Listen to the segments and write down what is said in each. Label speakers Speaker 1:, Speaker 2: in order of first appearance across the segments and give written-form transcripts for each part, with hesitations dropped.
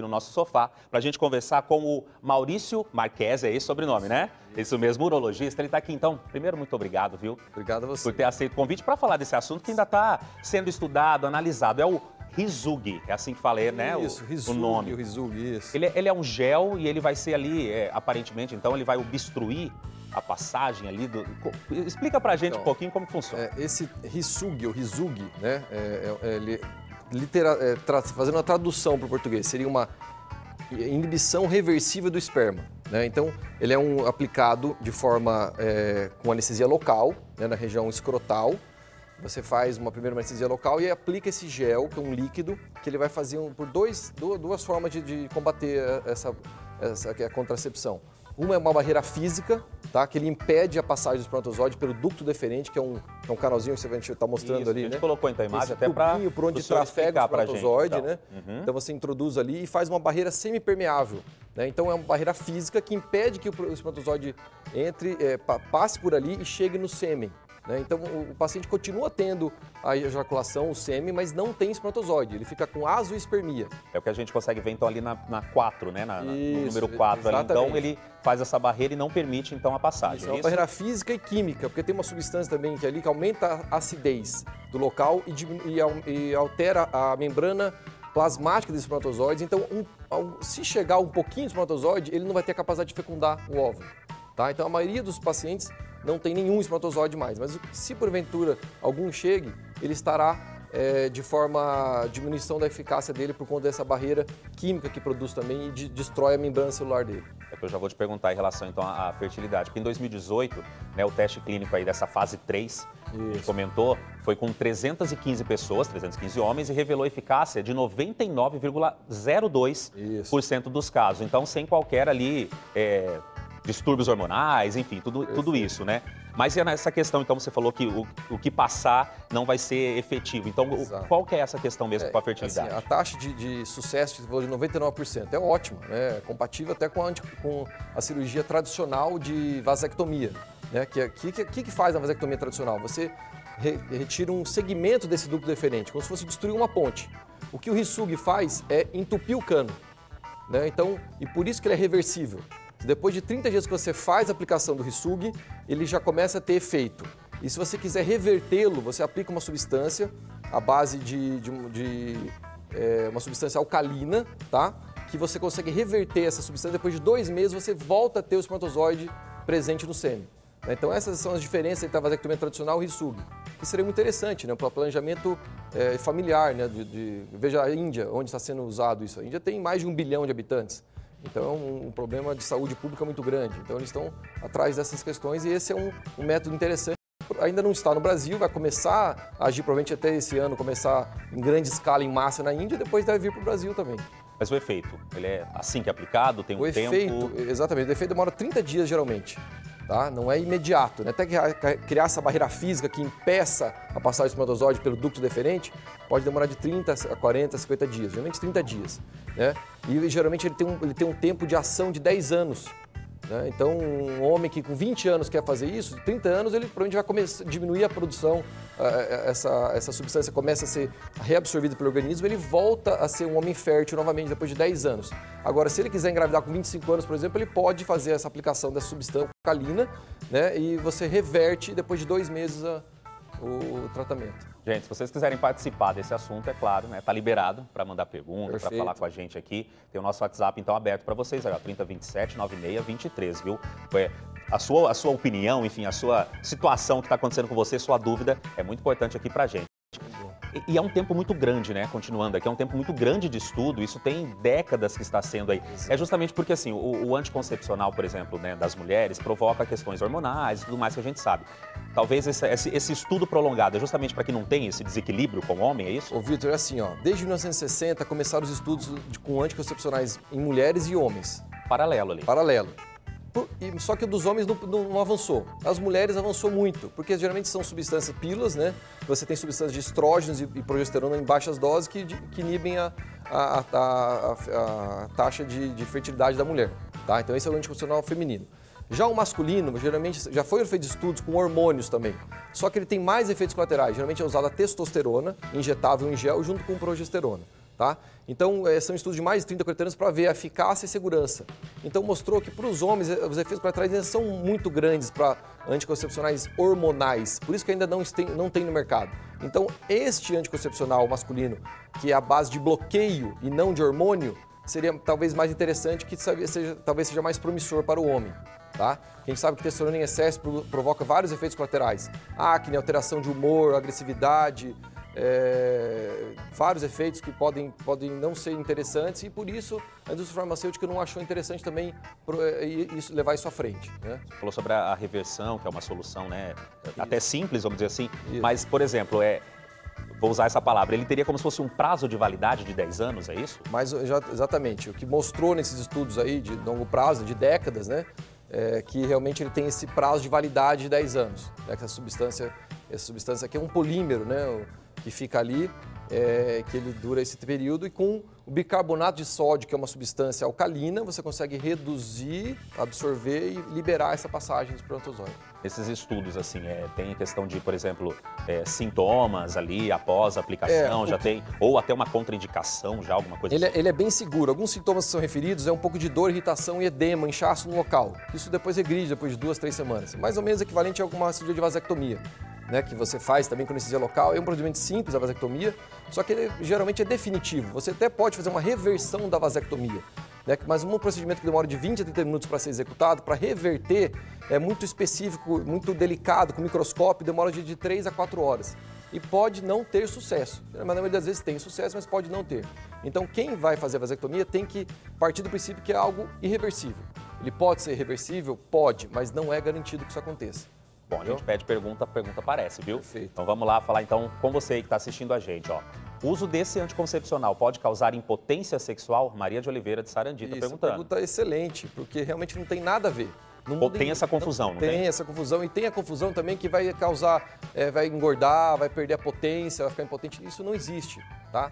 Speaker 1: no nosso sofá para a gente conversar com o Maurício Marques, é esse o sobrenome, né? Isso mesmo, urologista. Ele está aqui, então. Primeiro, muito obrigado, viu?
Speaker 2: Obrigado a você.
Speaker 1: Por ter aceito o convite para falar desse assunto que ainda está sendo estudado, analisado. É o Risug, é assim que falei, né?
Speaker 2: Isso,
Speaker 1: o nome.
Speaker 2: O Risug, isso.
Speaker 1: Ele é um gel e ele vai ser ali, aparentemente, então, ele vai obstruir a passagem ali do... Explica pra gente um pouquinho como funciona.
Speaker 2: Esse Risug, o Risug, né? Fazendo uma tradução para o português, seria uma inibição reversível do esperma, né? Então, ele é aplicado de forma com anestesia local, né, na região escrotal. Você faz uma primeira anestesia local e aplica esse gel, que é um líquido, que ele vai fazer por duas formas de combater a contracepção. Uma é uma barreira física, tá? Que ele impede a passagem do espermatozoide pelo ducto deferente, que é um canalzinho que a gente está mostrando
Speaker 1: isso,
Speaker 2: ali, né?
Speaker 1: A gente colocou então a imagem
Speaker 2: esse
Speaker 1: até para
Speaker 2: por onde trafega o espermatozoide,
Speaker 1: então.
Speaker 2: né? Então você introduz ali e faz uma barreira semipermeável, né? Então é uma barreira física que impede que o espermatozoide passe por ali e chegue no sêmen, né? Então o paciente continua tendo a ejaculação, o sêmen, mas não tem espermatozoide, ele fica com azoospermia.
Speaker 1: É o que a gente consegue ver então ali na 4, né? No número 4 ali. Então ele faz essa barreira e não permite então a passagem.
Speaker 2: Isso, é uma barreira física e química, porque tem uma substância também que aumenta a acidez do local e altera a membrana plasmática dos espermatozoides. Então, se chegar um pouquinho de espermatozoide, ele não vai ter a capacidade de fecundar o óvulo, tá? Então, a maioria dos pacientes não tem nenhum espermatozoide mais, mas se porventura algum chegue, ele estará de forma diminuição da eficácia dele por conta dessa barreira química que produz também e destrói a membrana celular dele.
Speaker 1: É que eu já vou te perguntar em relação então à fertilidade, porque em 2018, né, o teste clínico aí dessa fase 3, que a gente comentou, foi com 315 pessoas, 315 homens, e revelou eficácia de 99,02% dos casos. Então, sem qualquer ali distúrbios hormonais, enfim, tudo isso, né? Mas e nessa questão, então, você falou que o que passar não vai ser efetivo. Então, qual que é essa questão mesmo com a fertilidade?
Speaker 2: Assim, a taxa de sucesso, você falou de 99%, é ótima, né? É compatível até com a cirurgia tradicional de vasectomia, né? Que faz a vasectomia tradicional? Você retira um segmento desse ducto deferente, como se fosse destruir uma ponte. O que o Risug faz é entupir o cano, né? Então, e por isso que ele é reversível. Depois de 30 dias que você faz a aplicação do Risug, ele já começa a ter efeito. E se você quiser revertê-lo, você aplica uma substância à base de uma substância alcalina, tá? Que você consegue reverter essa substância. Depois de 2 meses, você volta a ter o espermatozoide presente no sêmen. Então, essas são as diferenças entre a vasectomia tradicional e o Risug. Que seria muito interessante, né? Para o planejamento familiar, né? Veja a Índia, onde está sendo usado isso. A Índia tem mais de 1 bilhão de habitantes. Então é um problema de saúde pública muito grande. Então eles estão atrás dessas questões e esse é um método interessante. Ainda não está no Brasil, vai começar a agir provavelmente até esse ano, começar em grande escala, em massa na Índia e depois deve vir para o Brasil também.
Speaker 1: Mas o efeito, ele é assim que é aplicado, tem um tempo?
Speaker 2: O efeito, exatamente, o efeito demora 30 dias geralmente. Tá? Não é imediato, né? Até que criar essa barreira física que impeça a passagem do espermatozoide pelo ducto deferente, pode demorar de 30 a 40, 50 dias, geralmente 30 dias, né? E geralmente ele tem um tempo de ação de 10 anos, né? Então, um homem que com 20 anos quer fazer isso, 30 anos ele provavelmente vai começar a diminuir a produção, essa substância começa a ser reabsorvida pelo organismo, ele volta a ser um homem fértil novamente depois de 10 anos. Agora, se ele quiser engravidar com 25 anos, por exemplo, ele pode fazer essa aplicação dessa substância alcalina, né? E você reverte depois de 2 meses o tratamento.
Speaker 1: Gente, se vocês quiserem participar desse assunto, é claro, né? Tá liberado para mandar perguntas, para falar com a gente aqui. Tem o nosso WhatsApp, então, aberto para vocês, 3027-9623, viu? A sua opinião, enfim, a sua situação que está acontecendo com você, sua dúvida, é muito importante aqui para gente. E é um tempo muito grande, né? Continuando aqui, é um tempo muito grande de estudo, isso tem décadas que está sendo aí. É justamente porque, assim, o anticoncepcional, por exemplo, né, das mulheres, provoca questões hormonais e tudo mais que a gente sabe. Talvez esse estudo prolongado é justamente para que não tenha esse desequilíbrio com o homem, é isso?
Speaker 2: Ô, Vitor, é assim, ó, desde 1960 começaram os estudos com anticoncepcionais em mulheres e homens.
Speaker 1: Paralelo ali.
Speaker 2: Paralelo. Só que o dos homens não avançou. As mulheres avançou muito, porque geralmente são substâncias pílulas, né? Você tem substâncias de estrógenos e progesterona em baixas doses que inibem a taxa de fertilidade da mulher, tá? Então esse é o anticoncepcional feminino. Já o masculino, geralmente, já foi feito estudos com hormônios também, só que ele tem mais efeitos colaterais. Geralmente é usada a testosterona, injetável em gel, junto com progesterona. tá? Então, são estudos de mais de 30, 40 anos para ver a eficácia e segurança. Então, mostrou que para os homens, os efeitos colaterais ainda são muito grandes para anticoncepcionais hormonais, por isso que ainda não tem no mercado. Então, este anticoncepcional masculino, que é a base de bloqueio e não de hormônio, seria talvez mais interessante, que talvez seja mais promissor para o homem. Tá? A gente sabe que testosterona em excesso provoca vários efeitos colaterais. Acne, alteração de humor, agressividade, vários efeitos que podem não ser interessantes e por isso a indústria farmacêutica não achou interessante também levar isso à frente. Né?
Speaker 1: Você falou sobre a reversão, que é uma solução, né? Até simples, vamos dizer assim, mas, por exemplo, vou usar essa palavra, ele teria como se fosse um prazo de validade de 10 anos, é isso?
Speaker 2: Mas, exatamente, o que mostrou nesses estudos aí de longo prazo, de décadas, né? Que realmente ele tem esse prazo de validade de 10 anos. Né? Essa substância aqui é um polímero, né? Que fica ali, que ele dura esse período, e com o bicarbonato de sódio, que é uma substância alcalina, você consegue reduzir, absorver e liberar essa passagem do espermatozoide.
Speaker 1: Esses estudos, assim, tem questão de, por exemplo, sintomas ali após a aplicação, já tem, ou até uma contraindicação, já alguma coisa assim?
Speaker 2: Ele é bem seguro. Alguns sintomas que são referidos é um pouco de dor, irritação e edema, inchaço no local. Isso depois regride, depois de 2, 3 semanas. Mais ou menos equivalente a alguma cirurgia de vasectomia. Né, que você faz também com anestesia local, é um procedimento simples a vasectomia, só que ele geralmente é definitivo. Você até pode fazer uma reversão da vasectomia, né, mas um procedimento que demora de 20 a 30 minutos para ser executado, para reverter, é muito específico, muito delicado, com microscópio, demora de 3 a 4 horas. E pode não ter sucesso. Na maioria das vezes tem sucesso, mas pode não ter. Então, quem vai fazer a vasectomia tem que partir do princípio que é algo irreversível. Ele pode ser reversível? Pode, mas não é garantido que isso aconteça.
Speaker 1: Bom, a gente pede pergunta, a pergunta aparece, viu?
Speaker 2: Perfeito.
Speaker 1: Então vamos lá falar então com você aí que está assistindo a gente, ó. O uso desse anticoncepcional pode causar impotência sexual? Maria de Oliveira de Sarandi está perguntando.
Speaker 2: Essa pergunta é excelente, porque realmente não tem nada a ver.
Speaker 1: Ou tem essa confusão, não tem?
Speaker 2: Tem essa confusão e tem a confusão também que vai causar, vai engordar, vai perder a potência, vai ficar impotente. Isso não existe, tá?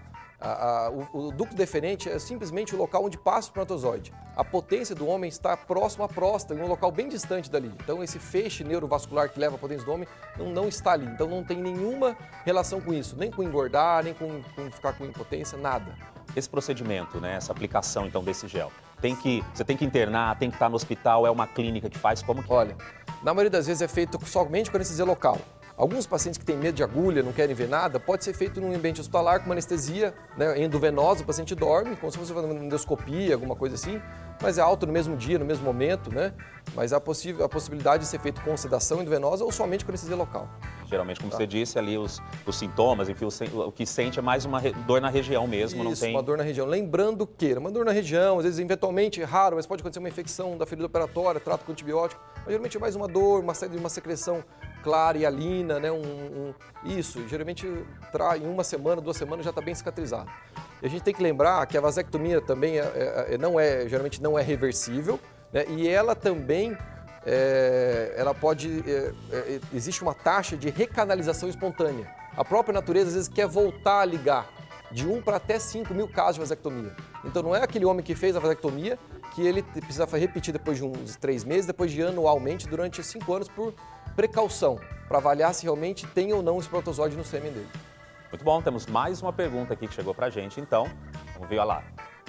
Speaker 2: O ducto deferente é simplesmente o local onde passa o espermatozoide. A potência do homem está próximo à próstata, em um local bem distante dali. Então, esse feixe neurovascular que leva a potência do homem não está ali. Então, não tem nenhuma relação com isso, nem com engordar, nem com ficar com impotência, nada.
Speaker 1: Esse procedimento, né, essa aplicação, então, desse gel, você tem que internar, tem que estar no hospital, é uma clínica que faz, como que é?
Speaker 2: Olha, na maioria das vezes é feito somente com anestesia local. Alguns pacientes que têm medo de agulha, não querem ver nada, pode ser feito num ambiente hospitalar com uma anestesia, né, endovenosa, o paciente dorme, como se fosse uma endoscopia, alguma coisa assim, mas é alto no mesmo dia, no mesmo momento, né? Mas a possibilidade de ser feito com sedação endovenosa ou somente com anestesia local.
Speaker 1: Geralmente, como você disse, ali os sintomas, enfim, o que sente é mais uma dor na região mesmo,
Speaker 2: Isso,
Speaker 1: não tem...
Speaker 2: uma dor na região. Lembrando que uma dor na região, às vezes eventualmente raro, mas pode acontecer uma infecção da ferida operatória, trato com antibiótico, mas geralmente é mais uma dor, uma secreção clara e alina, né? Isso, geralmente em 1 semana, 2 semanas já está bem cicatrizado. E a gente tem que lembrar que a vasectomia também geralmente não é reversível, né? E ela também existe uma taxa de recanalização espontânea. A própria natureza às vezes quer voltar a ligar de 1 para até 5 mil casos de vasectomia. Então não é aquele homem que fez a vasectomia que ele precisa repetir depois de uns 3 meses, depois de anualmente, durante 5 anos, por precaução, para avaliar se realmente tem ou não espermatozoide no sêmen dele.
Speaker 1: Muito bom, temos mais uma pergunta aqui que chegou pra gente, então, vamos ver, olha lá.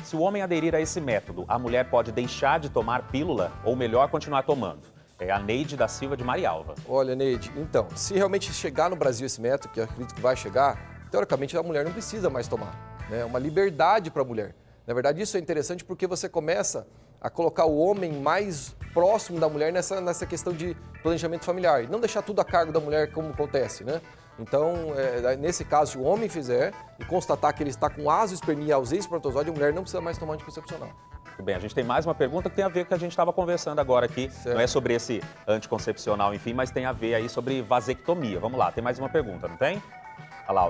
Speaker 1: Se o homem aderir a esse método, a mulher pode deixar de tomar pílula ou melhor continuar tomando? É a Neide da Silva de Marialva.
Speaker 2: Olha, Neide, então, se realmente chegar no Brasil esse método, que eu acredito que vai chegar, teoricamente a mulher não precisa mais tomar. Né? É uma liberdade para a mulher. Na verdade, isso é interessante porque você começa a colocar o homem mais próximo da mulher nessa questão de planejamento familiar. E não deixar tudo a cargo da mulher como acontece, né? Então, nesse caso, se o homem fizer e constatar que ele está com azoospermia e ausência de espermatozoide, a mulher não precisa mais tomar anticoncepcional.
Speaker 1: Muito bem, a gente tem mais uma pergunta que tem a ver com o que a gente estava conversando agora aqui. Certo. Não é sobre esse anticoncepcional, enfim, mas tem a ver aí sobre vasectomia. Vamos lá, tem mais uma pergunta, não tem? Olha lá,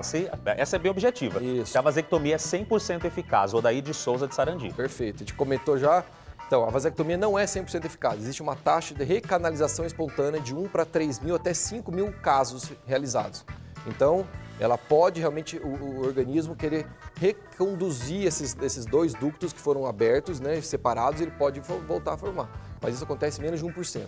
Speaker 1: essa é bem objetiva.
Speaker 2: Isso.
Speaker 1: Se a vasectomia é 100% eficaz, Odair de Souza de Sarandi.
Speaker 2: Perfeito, a gente comentou já. Então, a vasectomia não é 100% eficaz. Existe uma taxa de recanalização espontânea de 1 para 3 mil até 5 mil casos realizados. Então, ela pode realmente, o organismo querer reconduzir esses 2 ductos que foram abertos, né, separados, ele pode voltar a formar. Mas isso acontece em menos de 1%.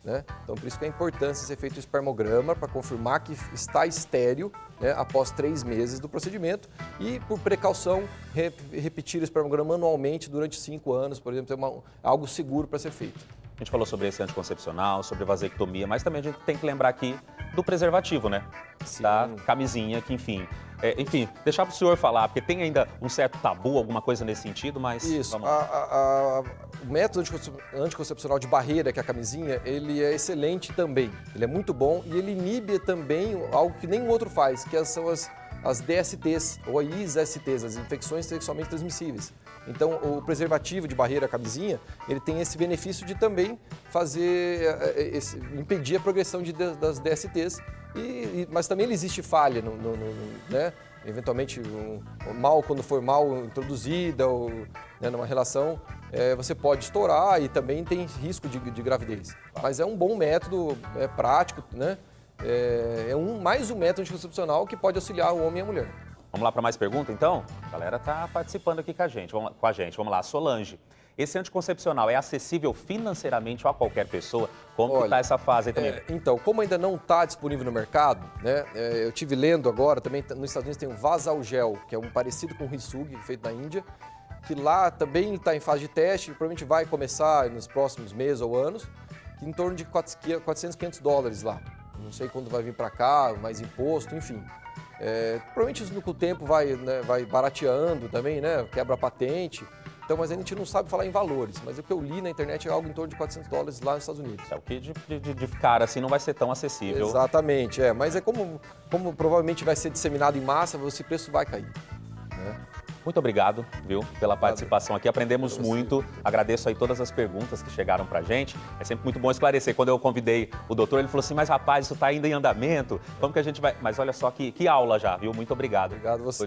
Speaker 2: né? Então, por isso que é importante ser feito o espermograma para confirmar que está estéril, né, após 3 meses do procedimento e, por precaução, repetir o espermograma anualmente durante 5 anos, por exemplo, é algo seguro para ser feito.
Speaker 1: A gente falou sobre esse anticoncepcional, sobre vasectomia, mas também a gente tem que lembrar aqui do preservativo, né?
Speaker 2: Sim.
Speaker 1: Da camisinha, que enfim... deixar para o senhor falar, porque tem ainda um certo tabu, alguma coisa nesse sentido, mas...
Speaker 2: Isso,
Speaker 1: vamos lá.
Speaker 2: O método anticoncepcional de barreira, que é a camisinha, ele é excelente também. Ele é muito bom e ele inibe também algo que nenhum outro faz, que são as DSTs, ou as ISSTs, as infecções sexualmente transmissíveis. Então, o preservativo de barreira, a camisinha, ele tem esse benefício de também impedir a progressão das DSTs, mas também existe falha, né? Eventualmente, quando for mal introduzida ou, né, numa relação, você pode estourar e também tem risco de gravidez. Mas é um bom método, é prático, né? Mais um método anticoncepcional que pode auxiliar o homem e a mulher.
Speaker 1: Vamos lá para mais pergunta, então? A galera está participando aqui com a gente. Vamos lá, Solange. Esse anticoncepcional é acessível financeiramente a qualquer pessoa? Como que está essa fase aí também?
Speaker 2: Então, como ainda não está disponível no mercado, né? Eu estive lendo agora, também nos Estados Unidos tem o Vasalgel, que é um parecido com o Risug, feito na Índia, que lá também está em fase de teste, provavelmente vai começar nos próximos meses ou anos, que em torno de 400, 500 dólares lá. Não sei quando vai vir para cá, mais imposto, enfim. Provavelmente isso com o tempo vai barateando também, né? Quebra a patente. Então, mas a gente não sabe falar em valores. Mas o que eu li na internet é algo em torno de 400 dólares lá nos Estados Unidos.
Speaker 1: É o que de cara assim não vai ser tão acessível.
Speaker 2: Exatamente, mas como provavelmente vai ser disseminado em massa, esse preço vai cair, né?
Speaker 1: Muito obrigado, viu, pela participação aqui. Aprendemos muito. Agradeço aí todas as perguntas que chegaram pra gente. É sempre muito bom esclarecer. Quando eu convidei o doutor, ele falou assim, mas rapaz, isso tá ainda em andamento. Como que a gente vai... Mas olha só que aula já, viu? Muito obrigado.
Speaker 2: Obrigado a você.